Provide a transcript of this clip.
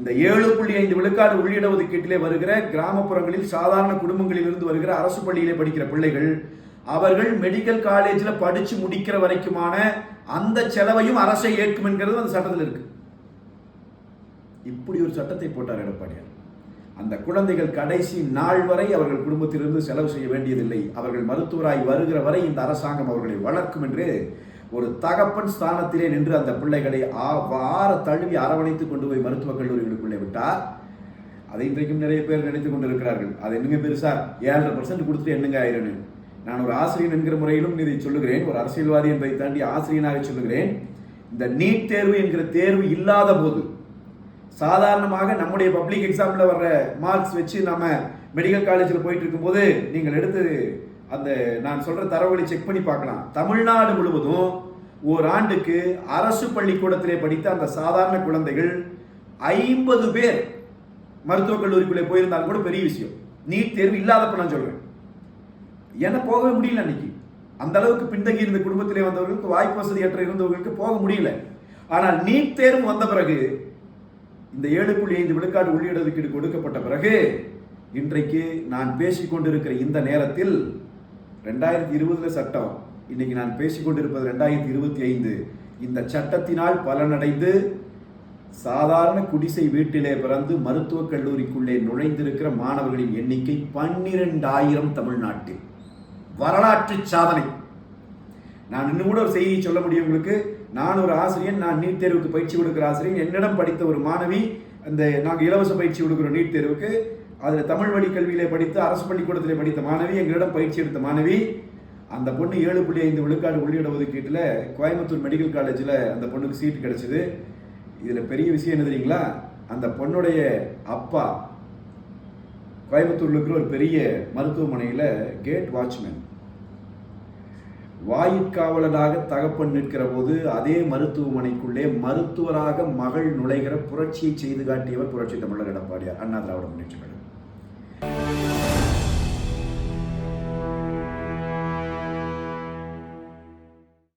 இந்த 7.5 விழுக்காடு உள்ளிட ஒதுக்கீட்டிலே வருகிற கிராமப்புறங்களில் சாதாரண குடும்பங்களில் இருந்து வருகிற அரசு பள்ளியிலே படிக்கிற பிள்ளைகள் அவர்கள் மெடிக்கல் காலேஜில் படிச்சு முடிக்கிற வரைக்குமான அந்த செலவையும் அரசை ஏற்கும் என்கிறது அந்த சட்டத்தில் இருக்கு. இப்படி ஒரு சட்டத்தை போட்டார் எடப்பாடியார். அந்த குழந்தைகள் கடைசி நாள் வரை அவர்கள் குடும்பத்திலிருந்து செலவு செய்ய வேண்டியதில்லை. அவர்கள் மருத்துவராய் வருகிற வரை இந்த அரசாங்கம் அவர்களை வளர்க்கும் என்று ஒரு தகப்பன் ஸ்தானத்திலே நின்று அந்த பிள்ளைகளை ஆற தழுவி அரவணைத்து கொண்டு போய் மருத்துவக் கல்லூரிகளுக்குள்ளே விட்டார். அதை இன்றைக்கும் நிறைய பேர் நினைத்துக் கொண்டிருக்கிறார்கள். அது என்னங்க பெருசா 7.5% கொடுத்துட்டு என்னங்க ஆயிரன்னு. நான் ஒரு ஆசிரியன் என்கிற முறையிலும் இதை சொல்லுகிறேன், ஒரு அரசியல்வாதி என்பதை தாண்டி ஆசிரியனாக சொல்லுகிறேன். இந்த நீட் தேர்வு என்கிற தேர்வு இல்லாத போது சாதாரணமாக நம்முடைய பப்ளிக் எக்ஸாம்ல வர்ற மார்க்ஸ் வச்சு நம்ம மெடிக்கல் காலேஜில் போயிட்டு இருக்கும்போது நீங்கள் எடுத்து அந்த நான் சொல்ற தரவுகளை செக் பண்ணி பார்க்கலாம். தமிழ்நாடு முழுவதும் ஓராண்டுக்கு அரசு பள்ளிக்கூடத்திலே படித்த அந்த சாதாரண குழந்தைகள் 50 பேர் மருத்துவக் கல்லூரிக்குள்ளே போயிருந்தாலும் கூட பெரிய விஷயம். நீட் தேர்வு இல்லாதப்ப நான் சொல்றேன். ஏன்னா போகவே முடியல. அன்னைக்கு அந்த அளவுக்கு பின்தங்கி இருந்த குடும்பத்திலே வந்தவர்களுக்கு, வாய்ப்பு வசதியற்ற இருந்தவர்களுக்கு போக முடியல. ஆனால் நீட் தேர்வு வந்த பிறகு, இந்த 7.5 விழுக்காடு உள்ளிட ஒதுக்கீடு கொடுக்கப்பட்ட பிறகு, இன்றைக்கு நான் பேசிக்கொண்டிருக்கிற இந்த நேரத்தில் 2020 சட்டம், இன்னைக்கு நான் பேசிக்கொண்டிருப்பது 2025. இந்த சட்டத்தினால் பலனடைந்து சாதாரண குடிசை வீட்டிலே பிறந்து மருத்துவக் கல்லூரிக்குள்ளே நுழைந்திருக்கிற மாணவர்களின் எண்ணிக்கை 12,000 தமிழ்நாட்டில். வரலாற்று சாதனை. நான் இன்னும் கூட ஒரு செய்தியை சொல்ல முடியும் உங்களுக்கு. நான் ஒரு ஆசிரியன், நான் நீட் தேர்வுக்கு பயிற்சி கொடுக்கிற ஆசிரியன். என்னிடம் படித்த ஒரு மாணவி, அந்த நாங்கள் இலவச பயிற்சி கொடுக்குறோம் நீட் தேர்வுக்கு, அதில் தமிழ் வழி கல்வியிலே படித்து அரசு பள்ளிக்கூடத்திலே படித்த மாணவி, எங்களிடம் பயிற்சி எடுத்த மாணவி. அந்த பொண்ணு 7.5 விழுக்காடு உள்ளிட ஒதுக்கீட்டில் கோயம்புத்தூர் மெடிக்கல் காலேஜில் அந்த பொண்ணுக்கு சீட்டு கிடைச்சிது. இதில் பெரிய விஷயம் என்ன தெரியுங்களா? அந்த பொண்ணுடைய அப்பா கோயம்புத்தூர்ல இருக்கிற ஒரு பெரிய மருத்துவமனையில் கேட் வாட்ச்மேன். வாயிற்காவலராக தகப்பன் நிற்கிற போது அதே மருத்துவமனைக்குள்ளே மருத்துவராக மகள் நுழைகிற புரட்சியை செய்து காட்டியவர் புரட்சி தமிழர் எடப்பாடியார், அண்ணா திராவிட முன்னேற்ற கழகம்.